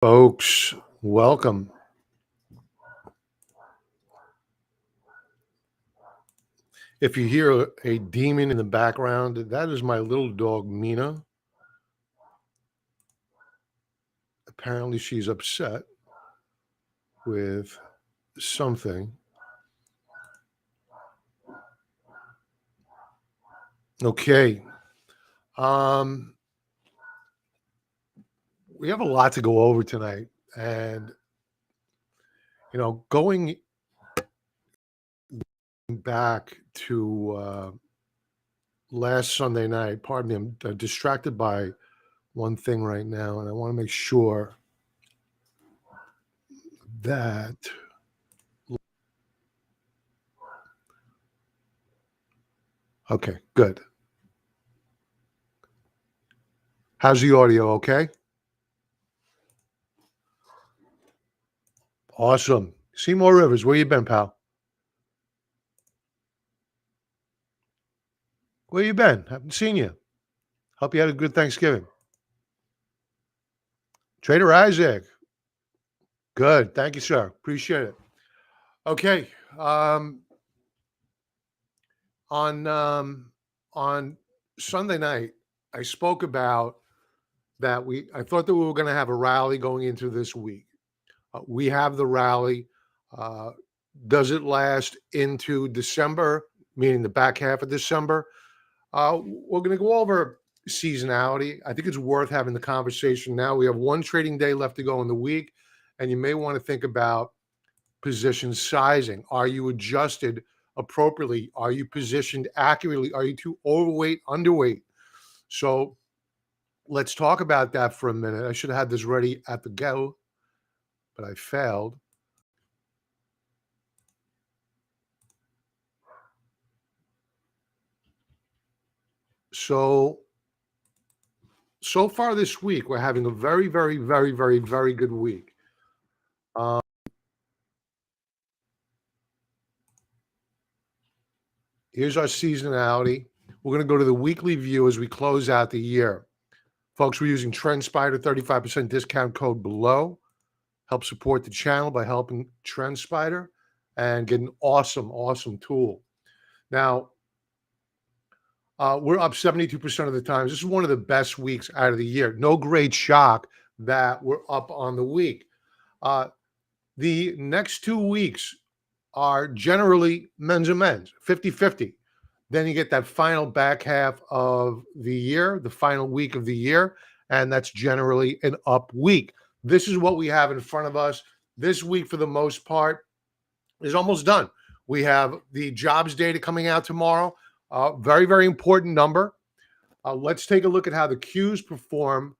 Folks, welcome. If you hear a demon in the background, that is my little dog, Mina. Apparently, she's upset with something. Okay. We have a lot to go over tonight. And, going back to last Sunday night, pardon me, I'm distracted by one thing right now, and I want to make sure that. Okay, good. How's the audio? Okay. Awesome. Seymour Rivers, where you been, pal? Where you been? Haven't seen you. Hope you had a good Thanksgiving. Trader Isaac. Good. Thank you, sir. Appreciate it. Okay. On Sunday night, I spoke about that I thought that we were going to have a rally going into this week. We have the rally. Does it last into December, meaning the back half of December? We're going to go over seasonality. I think it's worth having the conversation now. We have one trading day left to go in the week, and you may want to think about position sizing. Are you adjusted appropriately? Are you positioned accurately? Are you too overweight, underweight? So let's talk about that for a minute. I should have had this ready at the go, but I failed. So far this week, we're having a very, very, very, very, very good week. Here's our seasonality. We're going to go to the weekly view as we close out the year. Folks, we're using TrendSpider, 35% discount code below. Help support the channel by helping TrendSpider and get an awesome, awesome tool. Now, we're up 72% of the time. This is one of the best weeks out of the year. No great shock that we're up on the week. The next 2 weeks are generally men's and men's, 50-50. Then you get that final back half of the year, the final week of the year, and that's generally an up week. This is what we have in front of us. This week, for the most part, is almost done. We have the jobs data coming out tomorrow. Very, very important number. Let's take a look at how the Qs perform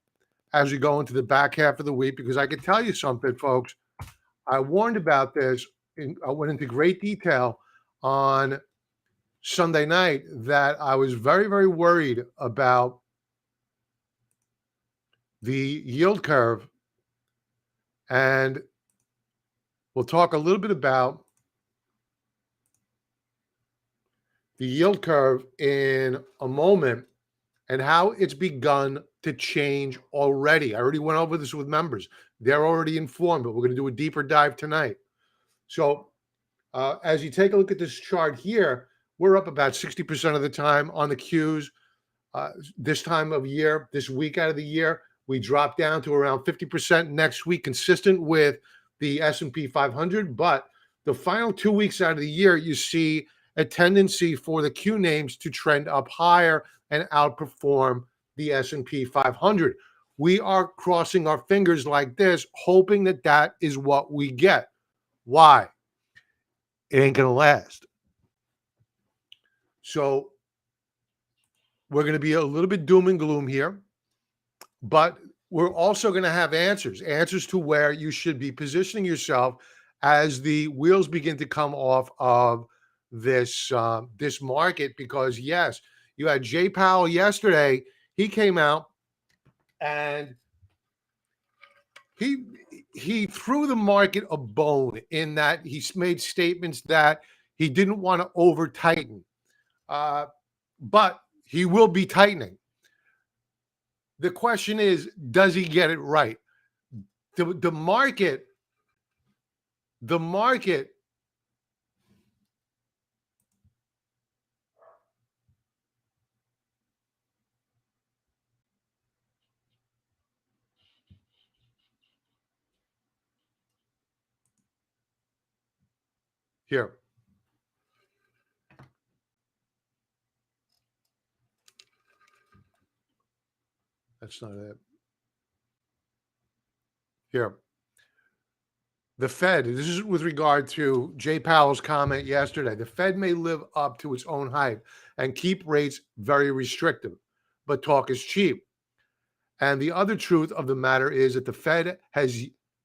as we go into the back half of the week, because I can tell you something, folks. I warned about this. I went into great detail on Sunday night that I was very, very worried about the yield curve. And we'll talk a little bit about the yield curve in a moment and how it's begun to change already. I already went over this with members. They're already informed, but we're going to do a deeper dive tonight. So as you take a look at this chart here, we're up about 60% of the time on the Qs. This time of year, this week out of the year, we drop down to around 50% next week, consistent with the S&P 500. But the final 2 weeks out of the year, you see a tendency for the Q names to trend up higher and outperform the S&P 500. We are crossing our fingers like this, hoping that that is what we get. Why? It ain't going to last. So we're going to be a little bit doom and gloom here, but we're also going to have answers to where you should be positioning yourself as the wheels begin to come off of this this market. Because yes, you had Jay Powell yesterday. He came out and he threw the market a bone in that he made statements that he didn't want to over tighten, but he will be tightening. The question is, does he get it right? the market here. That's not it. Here. The Fed, this is with regard to Jay Powell's comment yesterday. The Fed may live up to its own hype and keep rates very restrictive, but talk is cheap. And the other truth of the matter is that the Fed has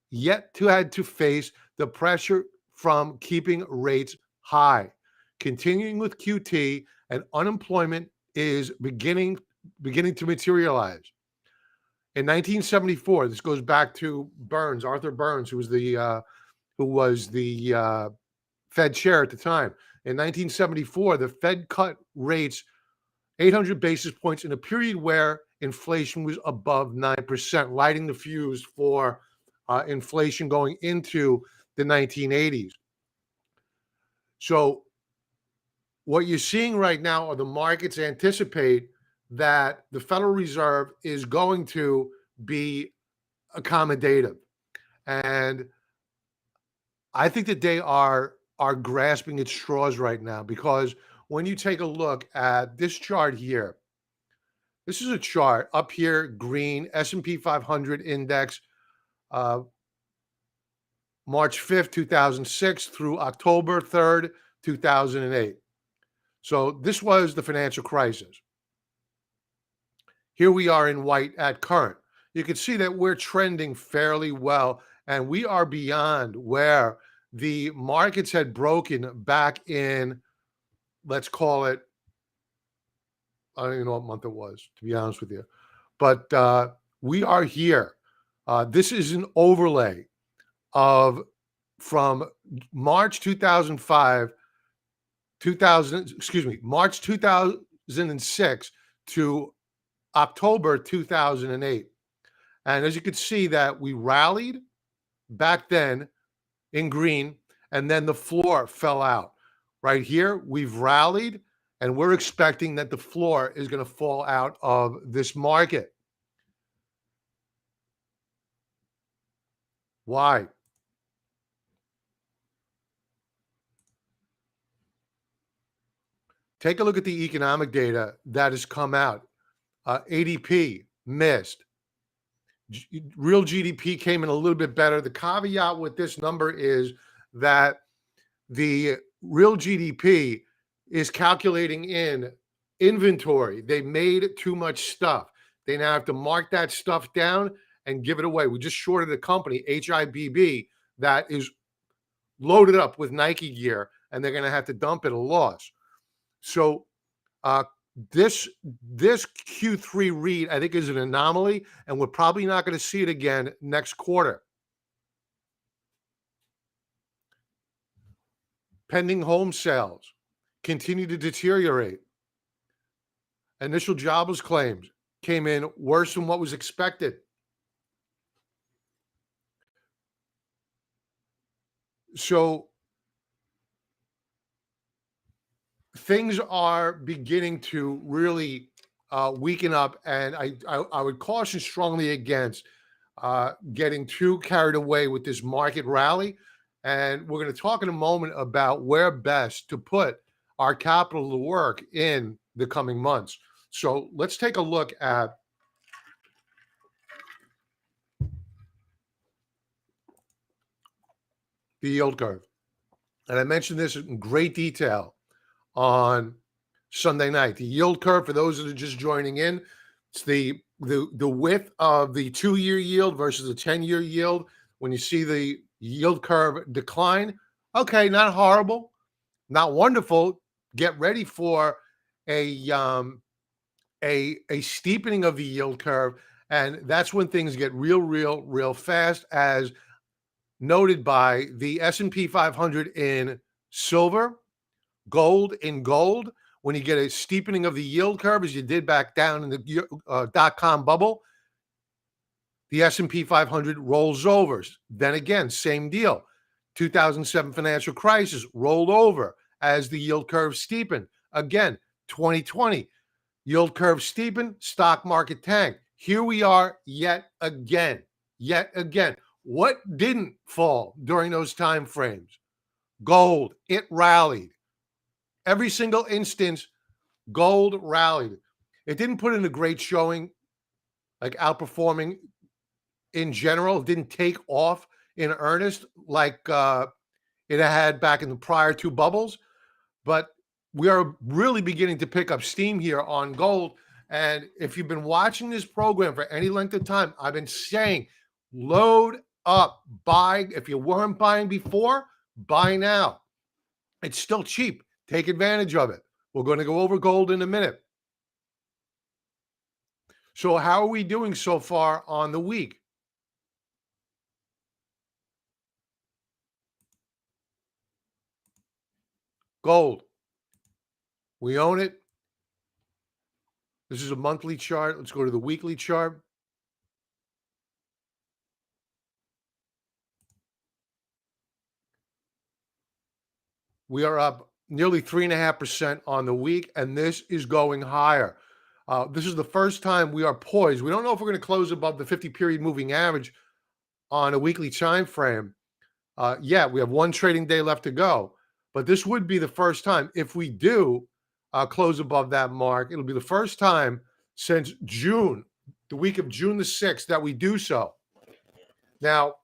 yet to had to face the pressure from keeping rates high. Continuing with QT, and unemployment is beginning to materialize. In 1974, this goes back to Burns, Arthur Burns, who was the Fed chair at the time. In 1974, the Fed cut rates 800 basis points in a period where inflation was above 9%, lighting the fuse for inflation going into the 1980s. So what you're seeing right now are the markets anticipate that the Federal Reserve is going to be accommodative. And I think that they are grasping at straws right now, because when you take a look at this chart here, this is a chart up here, green, S&P 500 index, March 5th, 2006 through October 3rd, 2008. So this was the financial crisis. Here we are in white at current. You can see that we're trending fairly well, and we are beyond where the markets had broken back in, let's call it, I don't even know what month it was, to be honest with you. But we are here. This is an overlay of from March 2005, March 2006 to October 2008. And as you can see that we rallied back then in green, and then the floor fell out. Right here, we've rallied, and we're expecting that the floor is going to fall out of this market. Why? Take a look at the economic data that has come out. ADP missed. Real GDP came in a little bit better. The caveat with this number is that the real GDP is calculating in inventory. They made too much stuff. They now have to mark that stuff down and give it away. We just shorted a company, HIBB, that is loaded up with Nike gear, and they're going to have to dump at a loss. So this Q3 read, I think, is an anomaly, and we're probably not going to see it again next quarter. Pending home sales continue to deteriorate. Initial jobless claims came in worse than what was expected. So things are beginning to really weaken up, and I would caution strongly against getting too carried away with this market rally. And we're going to talk in a moment about where best to put our capital to work in the coming months. So let's take a look at the yield curve. And I mentioned this in great detail on Sunday night. The yield curve, for those that are just joining in, it's the width of the 2-year yield versus the 10-year yield. When you see the yield curve decline, okay, not horrible, not wonderful. Get ready for a steepening of the yield curve, and that's when things get real fast, as noted by the S&P 500 in silver, gold in gold. When you get a steepening of the yield curve, as you did back down in the .com bubble, The S&P 500 rolls over. Then again, same deal. 2007 financial crisis rolled over as the yield curve steepened. Again, 2020, yield curve steepened, stock market tanked. Here we are yet again. Yet again. What didn't fall during those time frames? Gold. It rallied. Every single instance, gold rallied. It didn't put in a great showing, like outperforming in general. It didn't take off in earnest like it had back in the prior two bubbles. But we are really beginning to pick up steam here on gold. And if you've been watching this program for any length of time, I've been saying, load up, buy. If you weren't buying before, buy now. It's still cheap. Take advantage of it. We're going to go over gold in a minute. So how are we doing so far on the week? Gold. We own it. This is a monthly chart. Let's go to the weekly chart. We are up nearly 3.5% on the week, and this is going higher. This is the first time we are poised. We don't know if we're going to close above the 50-period moving average on a weekly time frame. Yeah, we have one trading day left to go, but this would be the first time. If we do close above that mark, it'll be the first time since June, the week of June the 6th, that we do so. Now,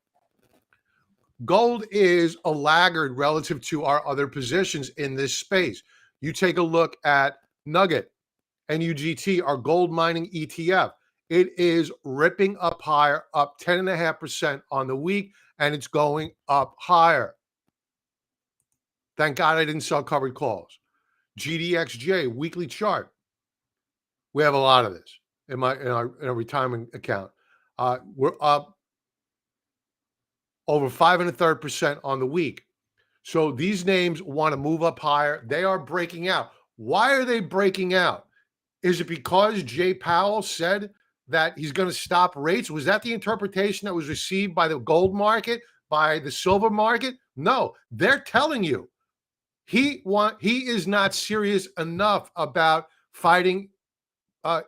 gold is a laggard relative to our other positions in this space. You take a look at Nugget, NUGT, our gold mining ETF. It is ripping up higher, up 10.5% on the week, and it's going up higher. Thank God I didn't sell covered calls. GDXJ, weekly chart. We have a lot of this in our retirement account. We're up over 5.33% on the week. So these names want to move up higher. They are breaking out. Why are they breaking out? Is it because Jay Powell said that he's going to stop rates? Was that the interpretation that was received by the gold market, by the silver market? No, they're telling you he is not serious enough about fighting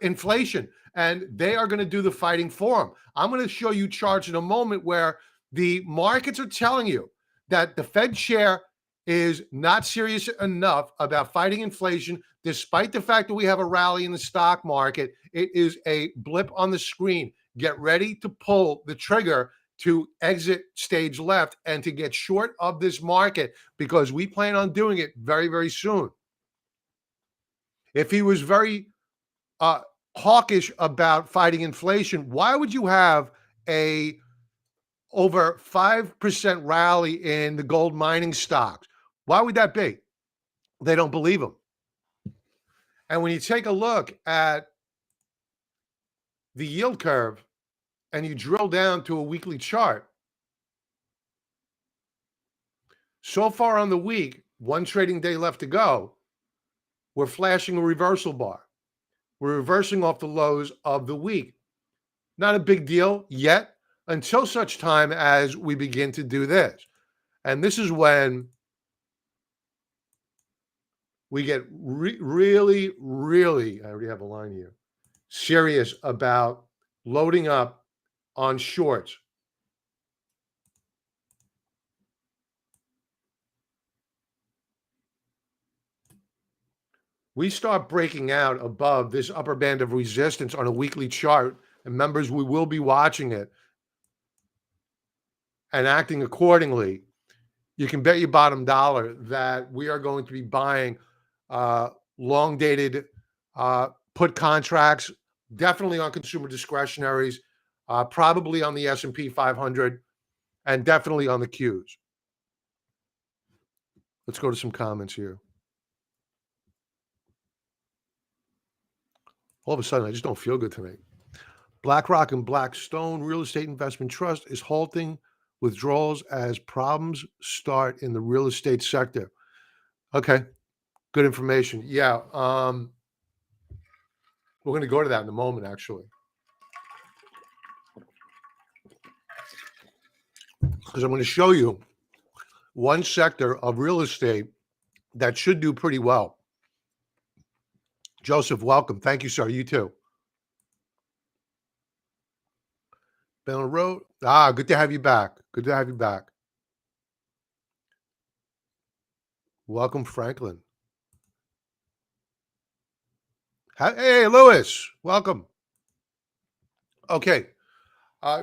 inflation, and they are going to do the fighting for him. I'm going to show you charts in a moment where the markets are telling you that the Fed chair is not serious enough about fighting inflation, despite the fact that we have a rally in the stock market. It is a blip on the screen. Get ready to pull the trigger to exit stage left and to get short of this market, because we plan on doing it very, very soon. If he was very hawkish about fighting inflation, why would you have a over 5% rally in the gold mining stocks? Why would that be? They don't believe him. And when you take a look at the yield curve and you drill down to a weekly chart, so far on the week, one trading day left to go, we're flashing a reversal bar. We're reversing off the lows of the week. Not a big deal yet, until such time as we begin to do this. And this is when we get really, I already have a line here, serious about loading up on shorts. We start breaking out above this upper band of resistance on a weekly chart, and members, we will be watching it and acting accordingly. You can bet your bottom dollar that we are going to be buying long-dated put contracts, definitely on consumer discretionaries, probably on the S&P 500, and definitely on the Qs. Let's go to some comments here. All of a sudden, I just don't feel good tonight. BlackRock and Blackstone Real Estate Investment Trust is halting withdrawals as problems start in the real estate sector. Okay, good information. Yeah, we're going to go to that in a moment, actually. because I'm going to show you one sector of real estate that should do pretty well. Joseph, welcome. Thank you, sir. You too. Been on the road. Good to have you back. Good to have you back. Welcome, Franklin. Hey, Lewis. Welcome. Okay.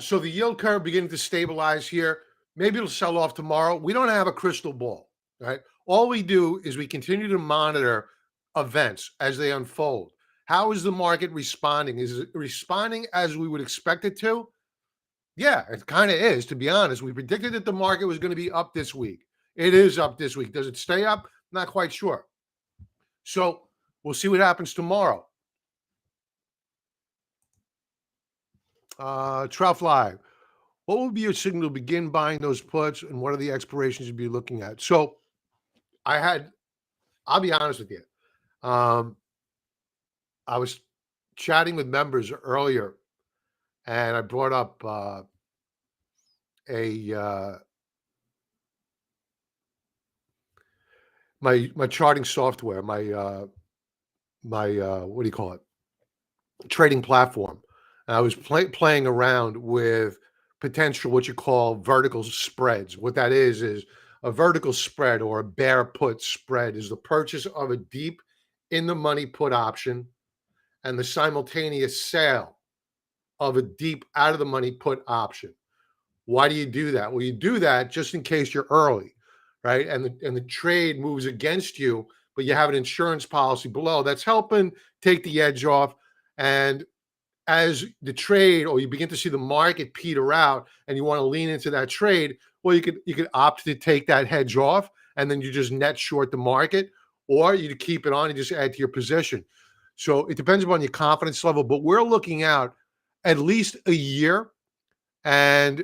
So the yield curve beginning to stabilize here. Maybe it'll sell off tomorrow. We don't have a crystal ball, right? All we do is we continue to monitor events as they unfold. How is the market responding? Is it responding as we would expect it to? Yeah, it kind of is, to be honest. We predicted that the market was going to be up this week. It is up this week. Does it stay up? Not quite sure. So we'll see what happens tomorrow. Trough Live. What will be your signal to begin buying those puts, and what are the expirations you'd be looking at? So I'll be honest with you. I was chatting with members earlier, and I brought up my charting software, my what do you call it? Trading platform. And I was playing around with potential what you call vertical spreads. What that is a vertical spread, or a bear put spread, is the purchase of a deep in the money put option and the simultaneous sale of a deep out of the money put option. Why do you do that? Well, you do that just in case you're early, right? And the trade moves against you, but you have an insurance policy below that's helping take the edge off. And as the trade, or you begin to see the market peter out and you want to lean into that trade, well, you could opt to take that hedge off and then you just net short the market, or you keep it on and just add to your position. So it depends upon your confidence level, but we're looking out at least a year. And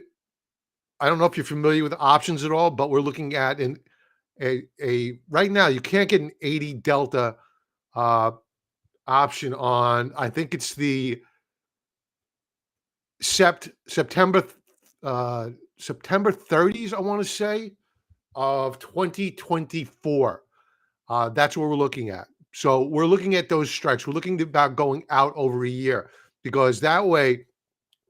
I don't know if you're familiar with options at all, but we're looking at a right now, you can't get an 80 delta option on, I think it's the September 30s, I want to say, of 2024. That's what we're looking at. So we're looking at those strikes. We're looking about going out over a year, because that way,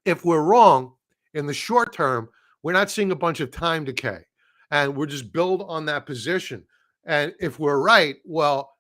if we're wrong in the short term, we're not seeing a bunch of time decay, and we're just build on that position. And if we're right, well,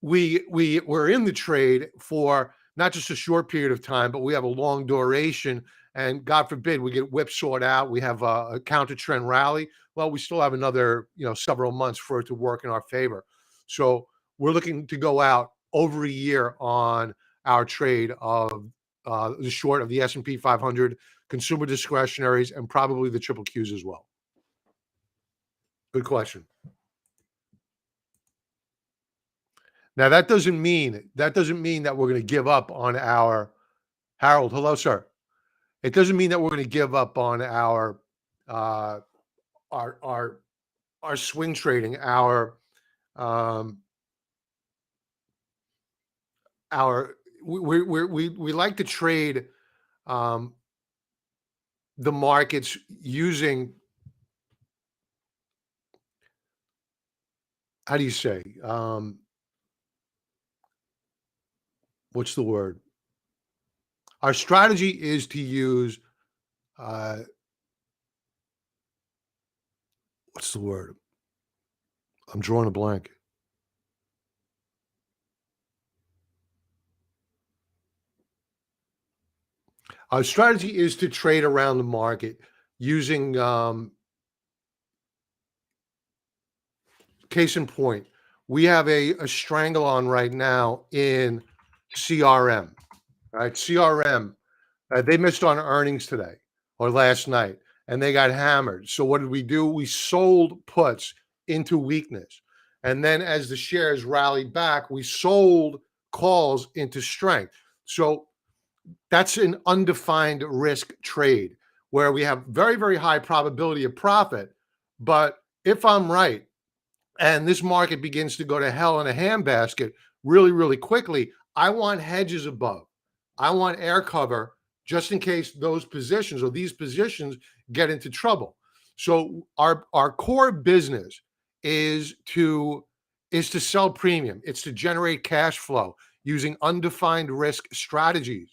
we're in the trade for not just a short period of time, but we have a long duration. And God forbid we get whipsawed out, we have a counter trend rally. Well, we still have another several months for it to work in our favor. So we're looking to go out over a year on our trade of the short of the S&P 500, consumer discretionaries, and probably the triple Qs as well. Good question. Now, that doesn't mean that we're going to give up on our Harold. Hello, sir. It doesn't mean that we're going to give up on our swing trading, we like to trade the markets using, how do you say, what's the word? Our strategy is to use, what's the word? I'm drawing a blank. Our strategy is to trade around the market using, case in point, we have a strangle on right now in CRM. Right, CRM, they missed on earnings today or last night, and they got hammered. So what did we do? We sold puts into weakness, and then as the shares rallied back, we sold calls into strength. So that's an undefined risk trade where we have very, very high probability of profit. But if I'm right, and this market begins to go to hell in a handbasket really, really quickly, I want hedges above. I want air cover just in case those positions or these positions get into trouble. So our core business is to sell premium. It's to generate cash flow using undefined risk strategies.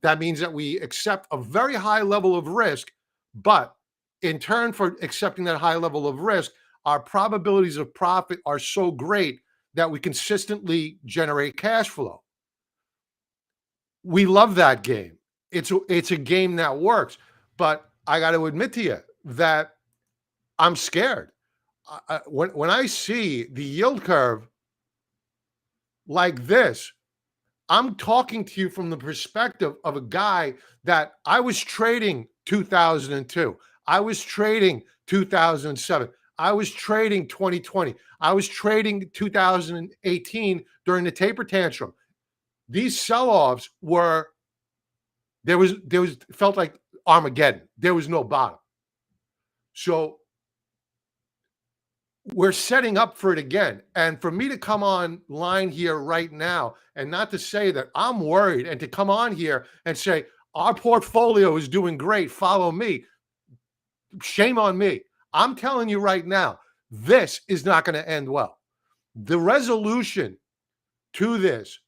That means that we accept a very high level of risk, but in turn for accepting that high level of risk, our probabilities of profit are so great that we consistently generate cash flow. We love that game. It's a game that works, but I got to admit to you that I'm scared. When I see the yield curve like this, I'm talking to you from the perspective of a guy that I was trading 2002. I was trading 2007. I was trading 2020. I was trading 2018 during the taper tantrum. These sell-offs were there was felt like Armageddon. There was no bottom. So we're setting up for it again. And for me to come online here right now and not to say that I'm worried and to come on here and say, our portfolio is doing great, follow me. Shame on me. I'm telling you right now, this is not going to end well. The resolution to this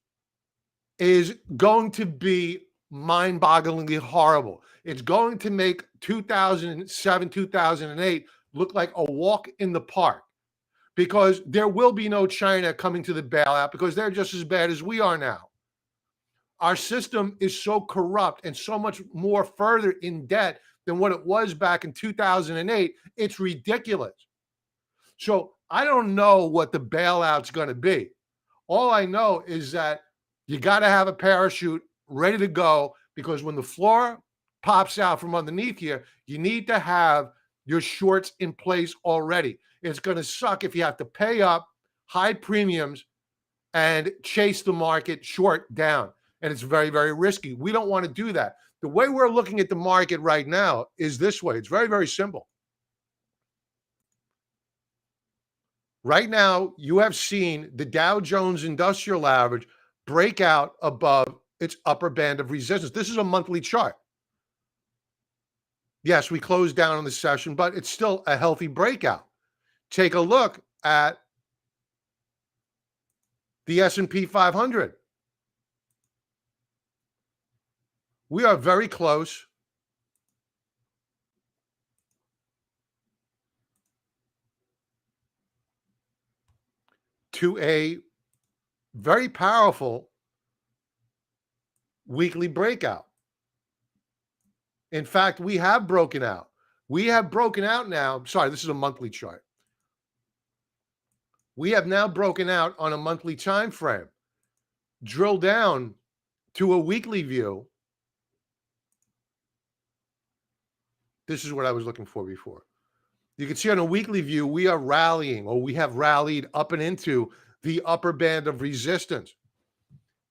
is going to be mind-bogglingly horrible. It's going to make 2007, 2008 look like a walk in the park, because there will be no China coming to the bailout because they're just as bad as we are now. Our system is so corrupt and so much more further in debt than what it was back in 2008. It's ridiculous. So I don't know what the bailout's going to be. All I know is that you got to have a parachute ready to go, because when the floor pops out from underneath you, you need to have your shorts in place already. It's going to suck if you have to pay up high premiums and chase the market short down. And it's very, very risky. We don't want to do that. The way we're looking at the market right now is this way. It's very, very simple. Right now, you have seen the Dow Jones Industrial Average break out above its upper band of resistance. This is a monthly chart. Yes, we closed down on the session, but it's still a healthy breakout. Take a look at the S&P 500. We are very close to a very powerful weekly breakout. In fact, we have broken out. We have broken out now. Sorry, this is a monthly chart. We have now broken out on a monthly time frame. Drill down to a weekly view. This is what I was looking for before. You can see on a weekly view, we are rallying, or we have rallied up and into the upper band of resistance.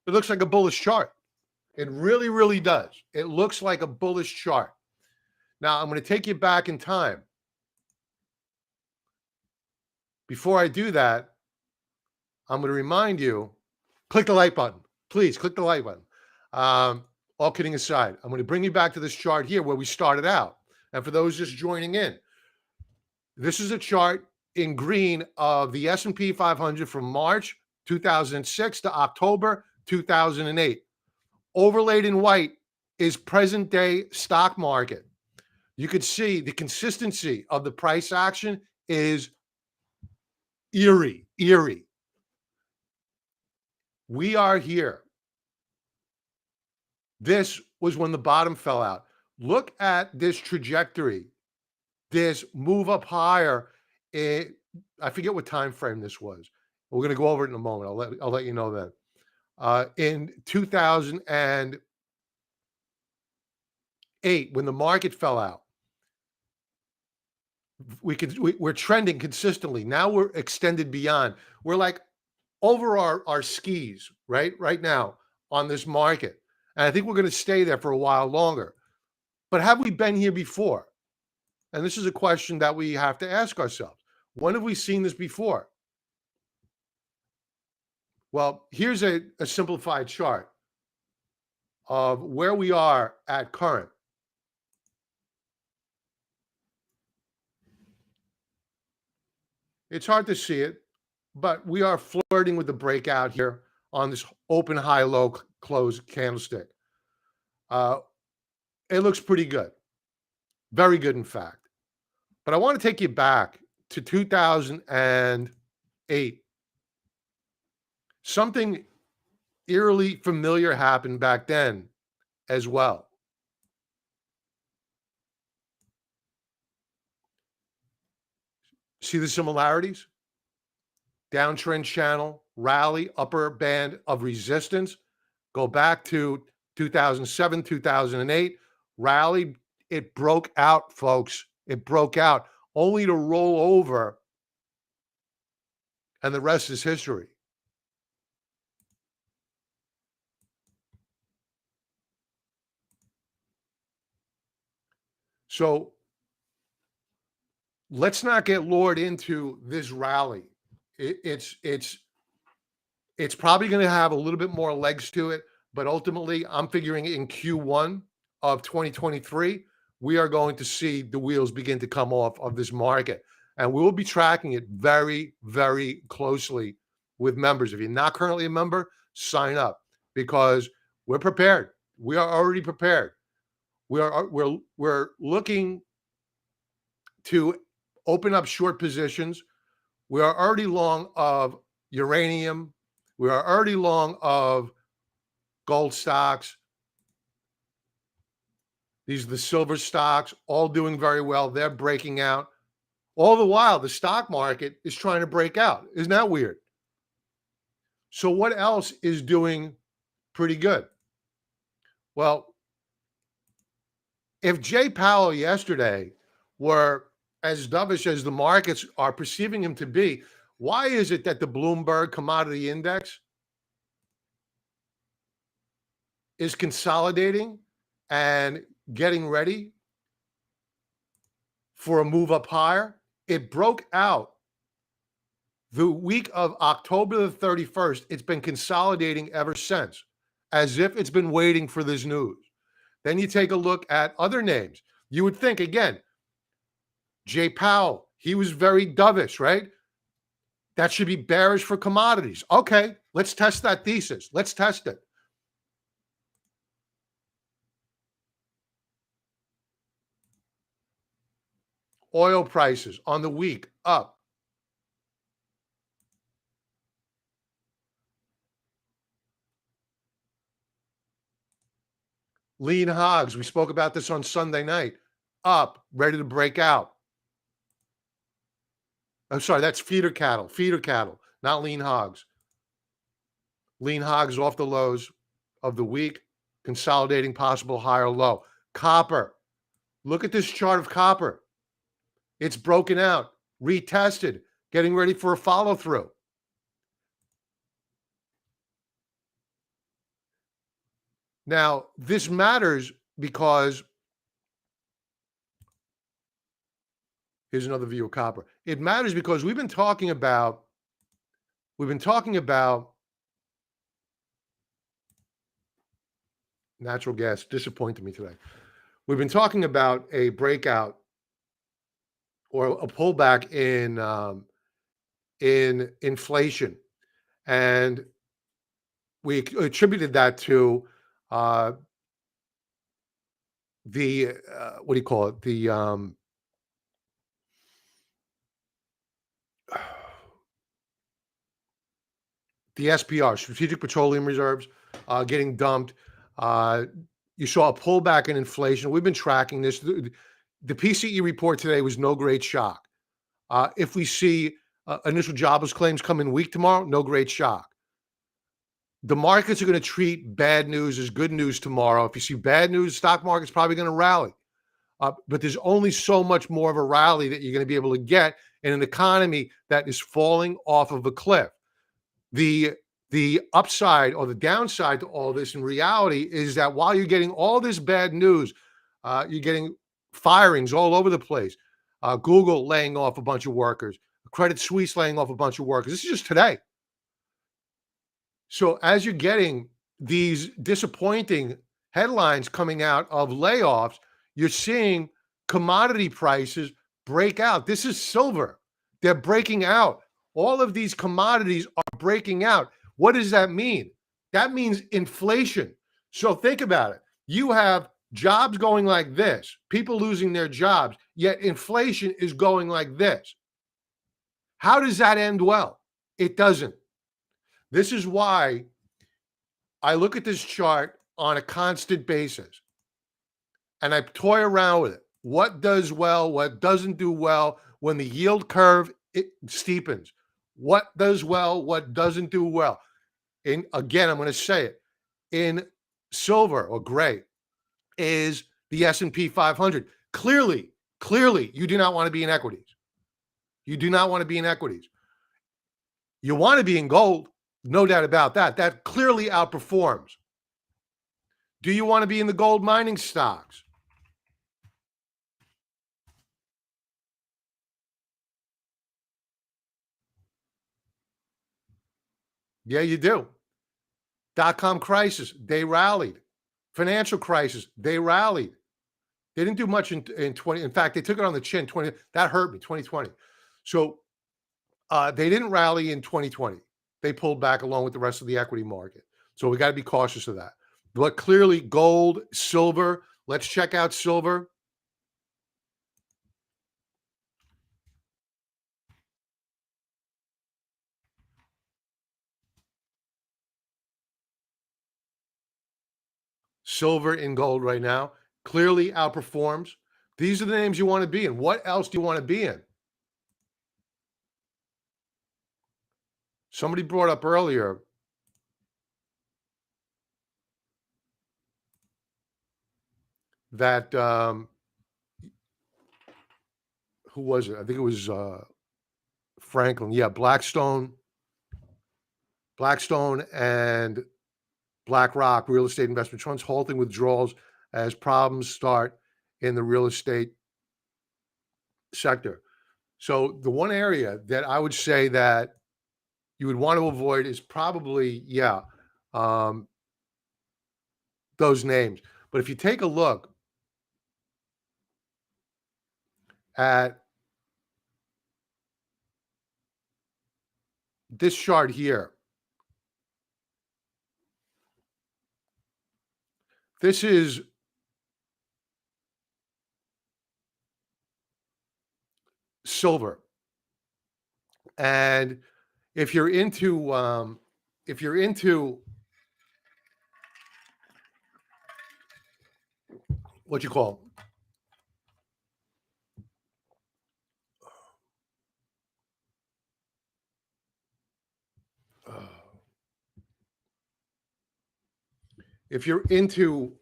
It looks like a bullish chart. It really, really does. It looks like a bullish chart. Now, I'm going to take you back in time. Before I do that, I'm going to remind you, click the like button. Please click the like button. All kidding aside, I'm going to bring you back to this chart here where we started out. And for those just joining in, this is a chart in green of the S&P 500 from March 2006 to October 2008. Overlaid in white is present day stock market. You could see the consistency of the price action is eerie. We are here. This was when the bottom fell out. Look at this trajectory, this move up higher. I forget what time frame this was. We're going to go over it in a moment. I'll let you know then. In 2008, when the market fell out, we're trending consistently. Now we're extended beyond. We're like over our skis right now on this market. And I think we're going to stay there for a while longer. But have we been here before? And this is a question that we have to ask ourselves. When have we seen this before? Well, here's a simplified chart of where we are at current. It's hard to see it, but we are flirting with the breakout here on this open high low close candlestick. Uh, it looks pretty good, very good, in fact. But I want to take you back to 2008. Something eerily familiar happened back then as well. See the similarities? Downtrend channel, rally, upper band of resistance. Go back to 2007, 2008, rally. It broke out, folks. It broke out only to roll over, and the rest is history. So let's not get lured into this rally. It's probably going to have a little bit more legs to it, but ultimately, I'm figuring in Q1 of 2023, we are going to see the wheels begin to come off of this market, and we will be tracking it very, very closely with members. If you're not currently a member, sign up, because we're prepared. We are already prepared. We're looking to open up short positions. We are already long of uranium. We are already long of gold stocks. These are the silver stocks, all doing very well. They're breaking out. All the while, the stock market is trying to break out. Isn't that weird? So what else is doing pretty good? Well, if Jay Powell yesterday were as dovish as the markets are perceiving him to be, why is it that the Bloomberg Commodity Index is consolidating and getting ready for a move up higher? It broke out the week of October the 31st. It's been consolidating ever since, as if it's been waiting for this news. Then you take a look at other names. You would think, again, Jay Powell, he was very dovish, right? That should be bearish for commodities. Okay, let's test that thesis. Let's test it. Oil prices on the week up. Lean hogs, we spoke about this on Sunday night, up, ready to break out. I'm sorry, that's feeder cattle, not lean hogs. Lean hogs off the lows of the week, consolidating possible higher low. Copper, look at this chart of copper. It's broken out, retested, getting ready for a follow through. Now, this matters because here's another view of copper. It matters because we've been talking about natural gas. Disappointed me today. We've been talking about a breakout or a pullback in inflation, and we attributed that to the what do you call it? The SPR, Strategic Petroleum Reserves, getting dumped. You saw a pullback in inflation. We've been tracking this. The PCE report today was no great shock. If we see initial jobless claims come in weak tomorrow, no great shock. The markets are going to treat bad news as good news tomorrow. If you see bad news, the stock market's probably going to rally. But there's only so much more of a rally that you're going to be able to get in an economy that is falling off of a cliff. The upside or the downside to all this in reality is that while you're getting all this bad news, you're getting firings all over the place. Google laying off a bunch of workers, Credit Suisse laying off a bunch of workers. This is just today. So as you're getting these disappointing headlines coming out of layoffs, you're seeing commodity prices break out. This is silver. They're breaking out. All of these commodities are breaking out. What does that mean? That means inflation. So think about it. You have jobs going like this, people losing their jobs, yet inflation is going like this. How does that end well? It doesn't. This is why I look at this chart on a constant basis and I toy around with it. What does well? What doesn't do well? When the yield curve it steepens, what does well? What doesn't do well? And again, I'm going to say it in silver or gray is the S&P 500. Clearly, you do not want to be in equities. You do not want to be in equities. You want to be in gold, no doubt about that. That clearly outperforms. Do you want to be in the gold mining stocks? Yeah, you do. Dot-com crisis, they rallied. Financial crisis, they rallied. They didn't do much in 20. In fact, they took it on the chin. 20 that hurt me. 2020. So they didn't rally in 2020. They pulled back along with the rest of the equity market. So we got to be cautious of that. But clearly, gold, silver. Let's check out silver. Silver and gold right now clearly outperforms. These are the names you want to be in. What else do you want to be in? Somebody brought up earlier that who was it? I think it was Franklin. Yeah, Blackstone and BlackRock real estate investment funds halting withdrawals as problems start in the real estate sector. So the one area that I would say that you would want to avoid is probably, those names. But if you take a look at this chart here, this is silver. And if you're into what you call if you're into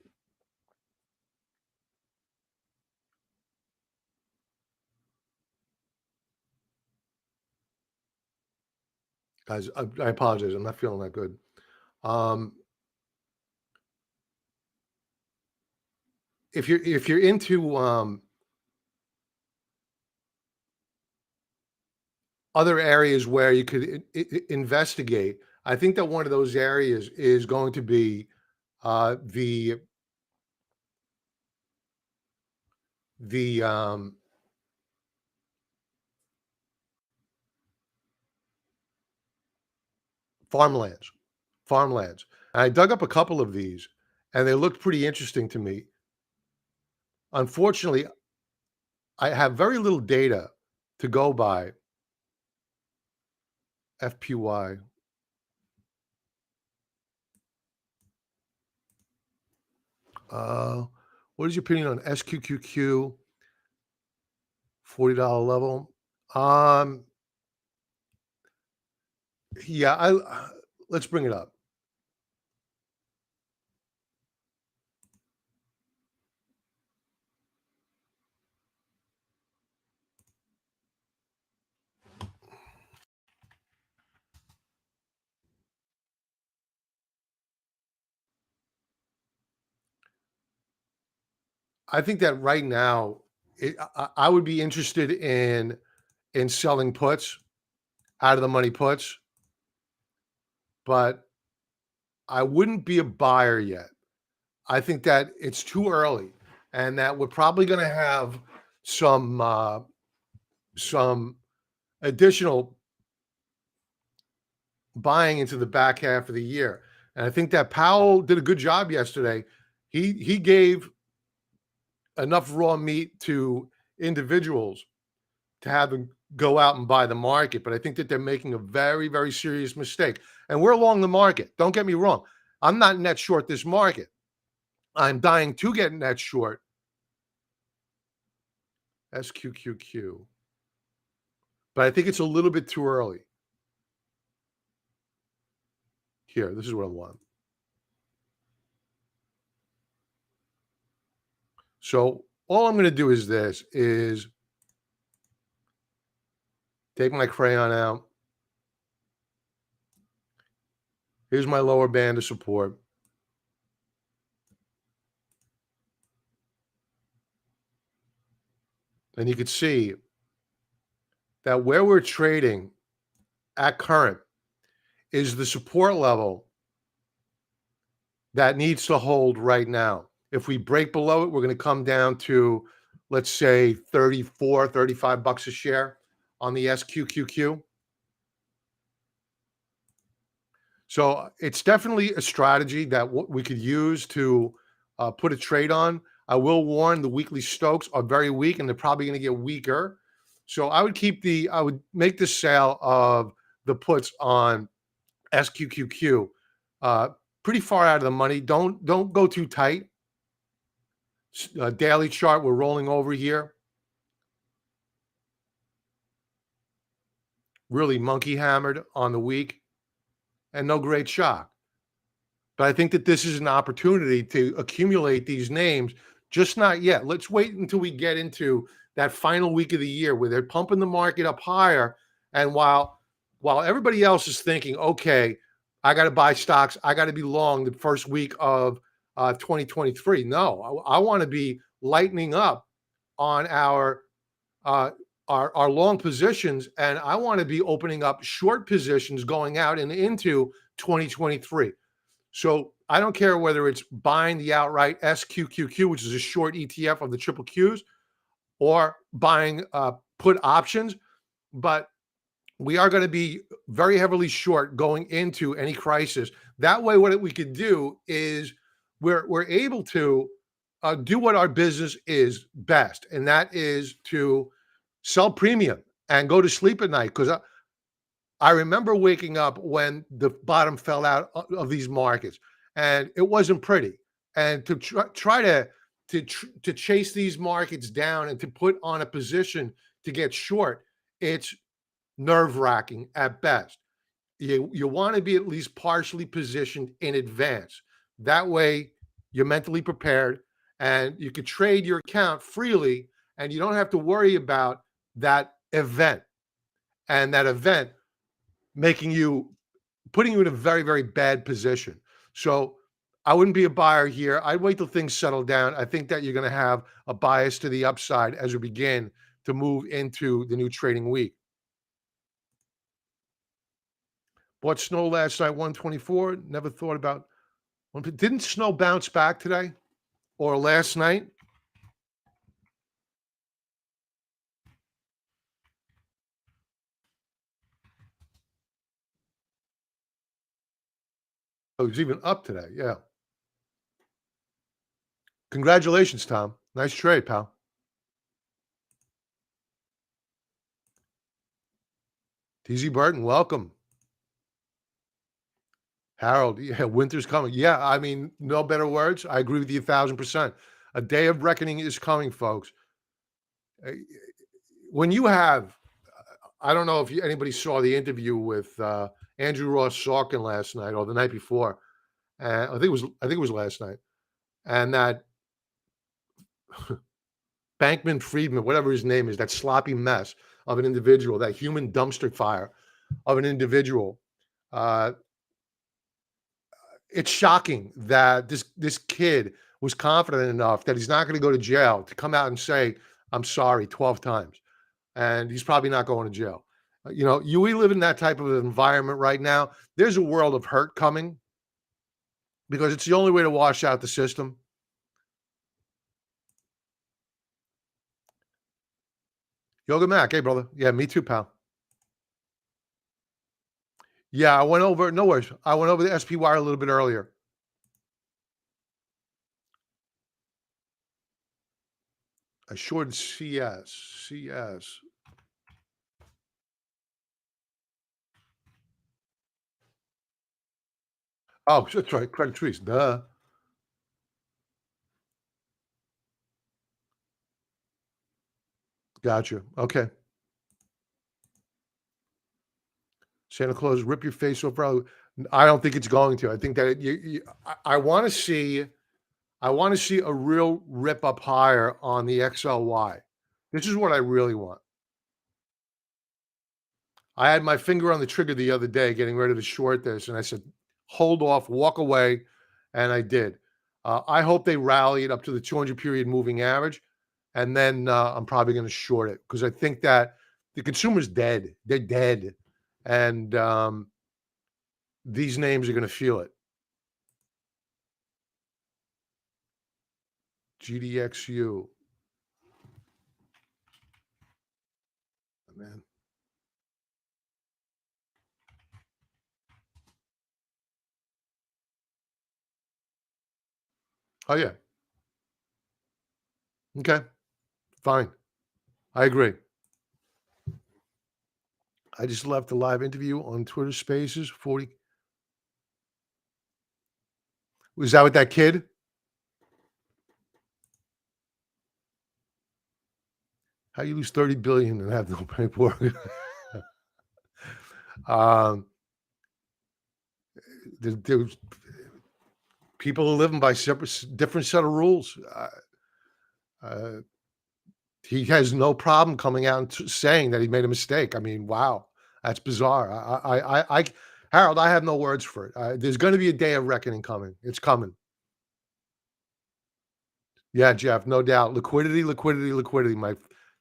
guys, I apologize. I'm not feeling that good. If you're into other areas where you could investigate, I think that one of those areas is going to be the farmlands. And I dug up a couple of these, and they looked pretty interesting to me. Unfortunately, I have very little data to go by. FPY. What is your opinion on SQQQ $40 level? Yeah, let's bring it up. I think that right now, I would be interested in selling puts, out of the money puts, but I wouldn't be a buyer yet. I think that it's too early, and that we're probably going to have some additional buying into the back half of the year. And I think that Powell did a good job yesterday. He gave enough raw meat to individuals to have them go out and buy the market. But I think that they're making a very, very serious mistake. And we're along the market. Don't get me wrong. I'm not net short this market. I'm dying to get net short SQQQ. But I think it's a little bit too early. Here, this is what I want. So all I'm going to do is this, is take my crayon out. Here's my lower band of support. And you can see that where we're trading at current is the support level that needs to hold right now. If we break below it, we're going to come down to, let's say, 34, 35 bucks a share on the SQQQ. So it's definitely a strategy that we could use to put a trade on. I will warn, the weekly Stokes are very weak, and they're probably going to get weaker. So I would make the sale of the puts on SQQQ pretty far out of the money. Don't go too tight. Daily chart, we're rolling over here. Really monkey hammered on the week, and no great shock. But I think that this is an opportunity to accumulate these names, just not yet. Let's wait until we get into that final week of the year where they're pumping the market up higher. And while everybody else is thinking, okay, I got to buy stocks, I got to be long the first week of 2023. No, I want to be lightening up on our long positions, and I want to be opening up short positions going out and into 2023. So I don't care whether it's buying the outright SQQQ, which is a short ETF of the triple Qs, or buying put options, but we are going to be very heavily short going into any crisis. That way, what we could do is we're able to do what our business is best, and that is to sell premium and go to sleep at night. Because I remember waking up when the bottom fell out of these markets, and it wasn't pretty. And to try to chase these markets down and to put on a position to get short, it's nerve-wracking at best. You want to be at least partially positioned in advance. That way, you're mentally prepared, and you could trade your account freely, and you don't have to worry about that event. And that event putting you in a very, very bad position. So I wouldn't be a buyer here. I'd wait till things settle down. I think that you're going to have a bias to the upside as we begin to move into the new trading week. Bought snow last night, 124. Never thought about one. Didn't snow bounce back today or last night? Oh, it's even up today. Yeah. Congratulations, Tom. Nice trade, pal. TZ Burton, welcome. Harold, yeah, winter's coming. Yeah, I mean, no better words. I agree with you 1,000%. A day of reckoning is coming, folks. Uh, When you have, I don't know if anybody saw the interview with Andrew Ross Sorkin last night or the night before. I think it was last night. And that Bankman Friedman, whatever his name is, that sloppy mess of an individual, that human dumpster fire of an individual. It's shocking that this kid was confident enough that he's not going to go to jail to come out and say, I'm sorry 12 times. And he's probably not going to jail. We live in that type of environment right now. There's a world of hurt coming because it's the only way to wash out the system. Yoga Mac, hey, brother. Yeah, me too, pal. Yeah, I went over no worries. I went over the SPY a little bit earlier. I shorted CS. CS. Oh, that's right. Credit Suisse. Duh. Gotcha. Okay. Santa Claus rip your face off, bro. I don't think it's going to. I think that I want to see. I want to see a real rip up higher on the XLY. This is what I really want. I had my finger on the trigger the other day, getting ready to short this, and I said, "Hold off, walk away," and I did. I hope they rally it up to the 200 period moving average, and then I'm probably going to short it because I think that the consumer's dead. They're dead, and these names are going to feel it. GDXU, man. Oh yeah. Okay. Fine. I agree. I just left a live interview on Twitter Spaces. 40. Was that with that kid? How you lose 30 billion and have no paperwork? um, there's people are living by separate, different set of rules. Uh, he has no problem coming out and saying that he made a mistake. I mean, wow, that's bizarre. Harold, I have no words for it. There's going to be a day of reckoning coming. It's coming. Yeah, Jeff, no doubt. Liquidity, liquidity, liquidity. My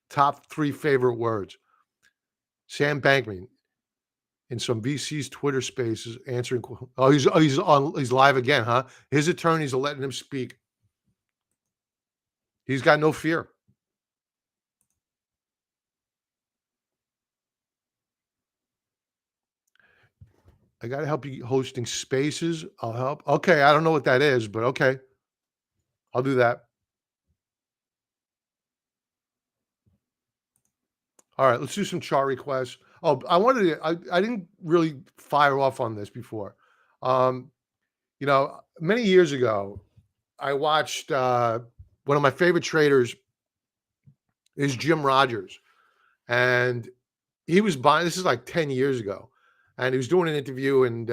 top three favorite words. Sam Bankman in some VC's Twitter Spaces answering. He's live again, huh? His attorneys are letting him speak. He's got no fear. I got to help you hosting Spaces. I'll help. Okay, I don't know what that is, but okay, I'll do that. All right, let's do some chart requests. Oh, I didn't really fire off on this before. Um, many years ago, I watched one of my favorite traders is Jim Rogers, and he was buying. This is like 10 years ago, and he was doing an interview, and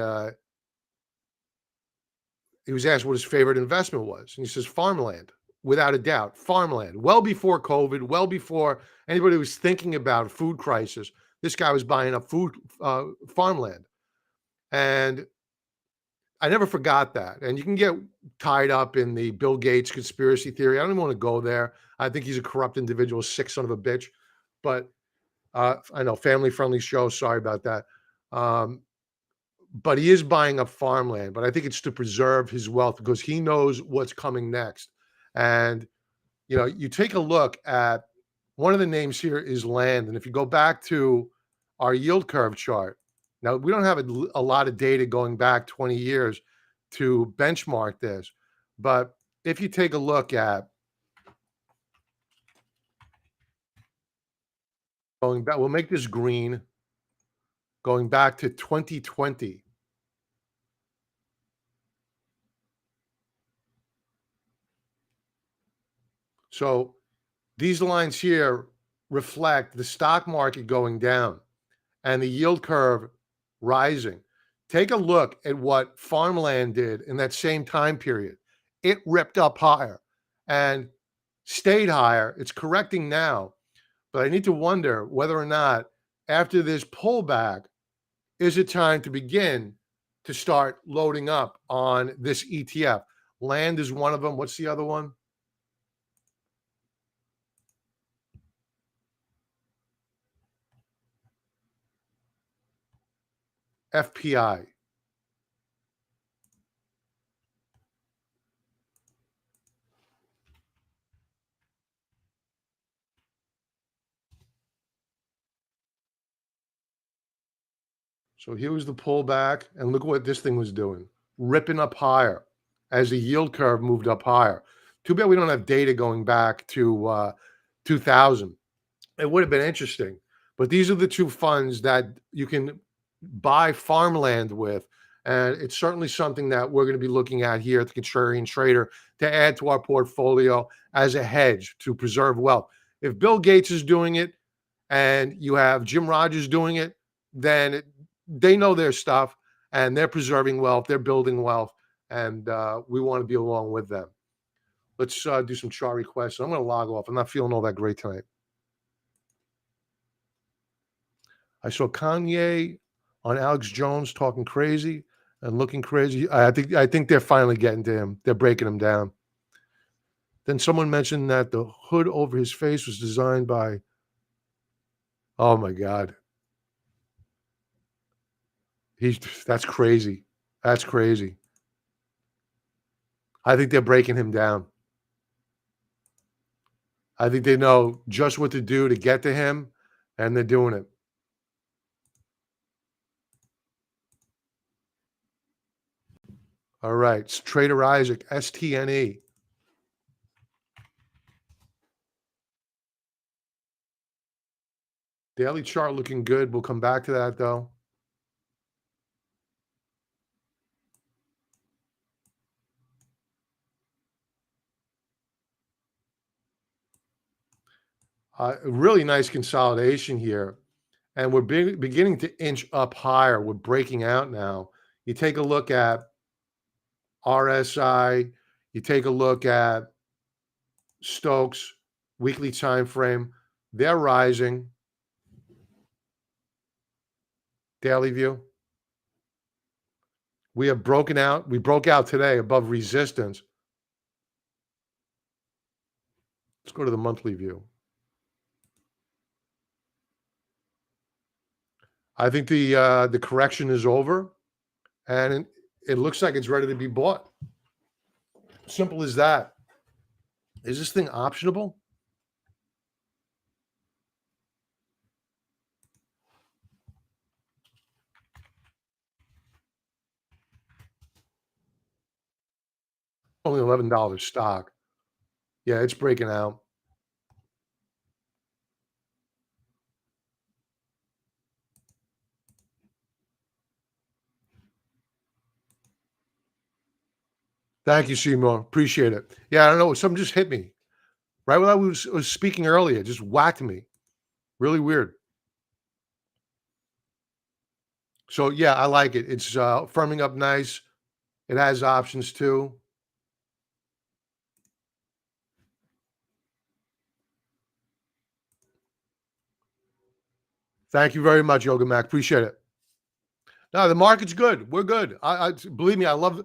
he was asked what his favorite investment was, and he says farmland, without a doubt, farmland. Well before COVID, well before anybody was thinking about food crisis, this guy was buying up farmland, and I never forgot that. And you can get tied up in the Bill Gates conspiracy theory. I don't even want to go there. I think he's a corrupt individual, sick son of a bitch. But I know family friendly show. Sorry about that. Um, but he is buying up farmland. But I think it's to preserve his wealth because he knows what's coming next. And you take a look at one of the names here is land. And if you go back to our yield curve chart, now we don't have a lot of data going back 20 years to benchmark this. But if you take a look at going back, we'll make this green going back to 2020. So these lines here reflect the stock market going down and the yield curve rising. Take a look at what farmland did in that same time period. It ripped up higher and stayed higher. It's correcting now, but I need to wonder whether or not after this pullback, is it time to begin to start loading up on this ETF? Land is one of them. What's the other one? FPI. So here was the pullback, and look what this thing was doing, ripping up higher as the yield curve moved up higher. Too bad we don't have data going back to 2000. It would have been interesting, but these are the two funds that you can buy farmland with, and it's certainly something that we're going to be looking at here at the Contrarian Trader to add to our portfolio as a hedge to preserve wealth. If Bill Gates is doing it and you have Jim Rogers doing it, then they know their stuff and they're preserving wealth, they're building wealth, and we want to be along with them. Let's do some chart requests. I'm going to log off. I'm not feeling all that great tonight. I saw Kanye on Alex Jones talking crazy and looking crazy. I think they're finally getting to him. They're breaking him down. Then someone mentioned that the hood over his face was designed by, oh my God. That's crazy. That's crazy. I think they're breaking him down. I think they know just what to do to get to him, and they're doing it. All right. It's Trader Isaac, STNE. Daily chart looking good. We'll come back to that, though. Really nice consolidation here. And we're beginning to inch up higher. We're breaking out now. You take a look at RSI. You take a look at Stokes, weekly time frame. They're rising. Daily view. We have broken out. We broke out today above resistance. Let's go to the monthly view. I think the correction is over, and it looks like it's ready to be bought. Simple as that. Is this thing optionable? Only $11 stock. Yeah, it's breaking out. Thank you, Seymour. Appreciate it. Yeah, I don't know. Something just hit me right when I was speaking earlier. Just whacked me. Really weird. So yeah, I like it. It's firming up nice. It has options too. Thank you very much, Yoga Mac. Appreciate it. No, the market's good. We're good. I believe me. I love.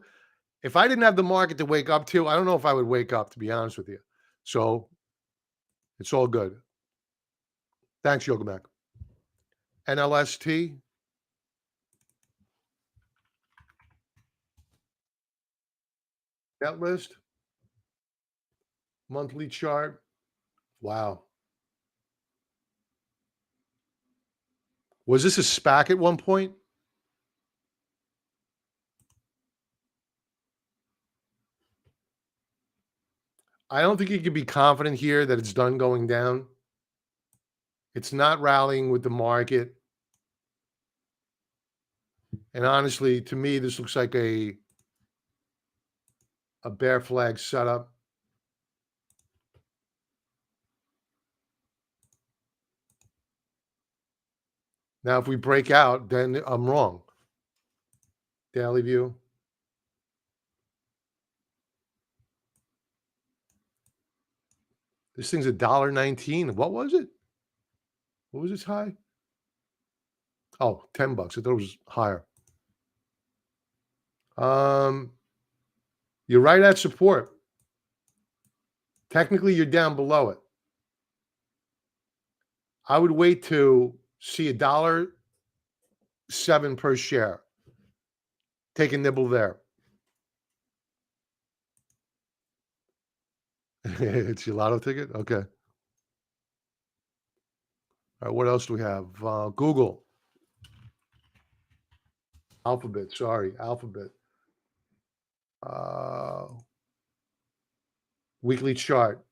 If I didn't have the market to wake up to, I don't know if I would wake up. To be honest with you, so it's all good. Thanks, Yoga Mac. NLST. Net list. Monthly chart. Wow. Was this a SPAC at one point? I don't think you can be confident here that it's done going down. It's not rallying with the market. And honestly, to me, this looks like a bear flag setup. Now, if we break out, then I'm wrong. Daily view. This thing's $1.19. What was it? What was its high? Oh, $10. I thought it was higher. You're right at support. Technically, you're down below it. I would wait to see $1.07 per share. Take a nibble there. It's your lotto ticket? Okay. All right, what else do we have? Google. Alphabet, sorry, Alphabet. Weekly chart.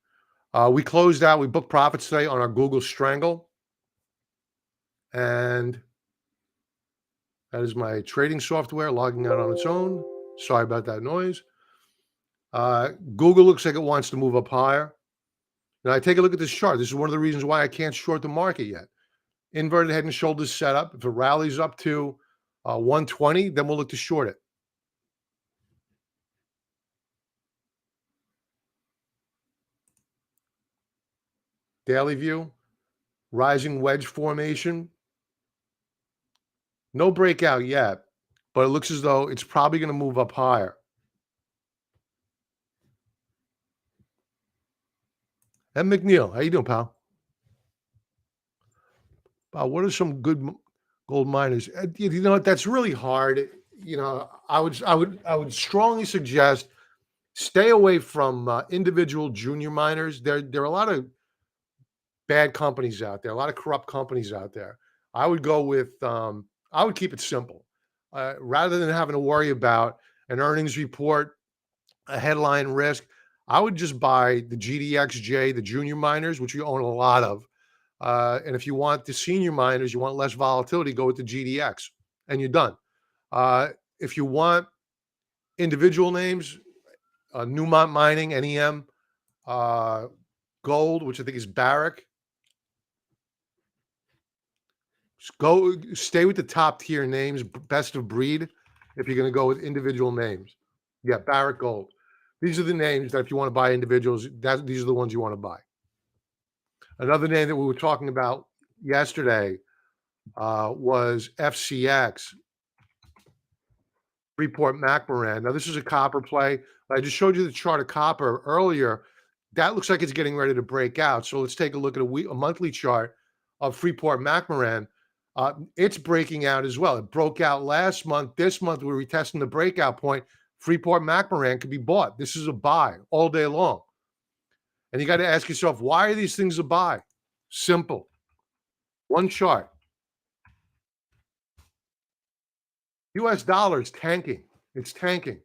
We closed out, we booked profits today on our Google Strangle. And that is my trading software logging out on its own. Sorry about that noise. Google looks like it wants to move up higher. Now, I take a look at this chart. This is one of the reasons why I can't short the market yet. Inverted head and shoulders setup. If it rallies up to 120, then we'll look to short it. Daily view, rising wedge formation. No breakout yet, but it looks as though it's probably going to move up higher. And McNeil, how you doing, pal? What are some good gold miners? You know what? That's really hard. You know, I would strongly suggest stay away from individual junior miners. There are a lot of bad companies out there, a lot of corrupt companies out there. I would go with I would keep it simple. Rather than having to worry about an earnings report, a headline risk, I would just buy the GDXJ, the junior miners, which you own a lot of. And if you want the senior miners, you want less volatility, go with the GDX, and you're done. If you want individual names, Newmont Mining, NEM, Gold, which I think is Barrick. Go stay with the top tier names, best of breed. If you're going to go with individual names, yeah, Barrick Gold. These are the names that if you want to buy individuals, these are the ones you want to buy. Another name that we were talking about yesterday was FCX, Freeport-McMoRan. Now, this is a copper play. I just showed you the chart of copper earlier. That looks like it's getting ready to break out. So let's take a look at a monthly chart of Freeport-McMoRan. It's breaking out as well. It broke out last month. This month, we're retesting the breakout point. Freeport-McMoRan could be bought. This is a buy all day long. And you got to ask yourself, why are these things a buy? Simple. One chart. US dollar is tanking. It's tanking.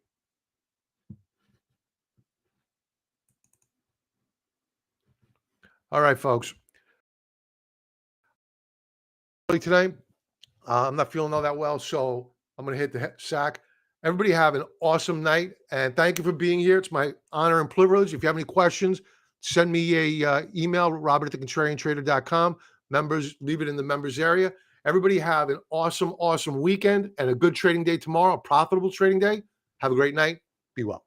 All right, folks. Today, I'm not feeling all that well, so I'm going to hit the sack. Everybody have an awesome night, and thank you for being here. It's my honor and privilege. If you have any questions, send me a email, robert@thecontrariantrader.com. Members, leave it in the members area. Everybody have an awesome, awesome weekend and a good trading day tomorrow, a profitable trading day. Have a great night. Be well.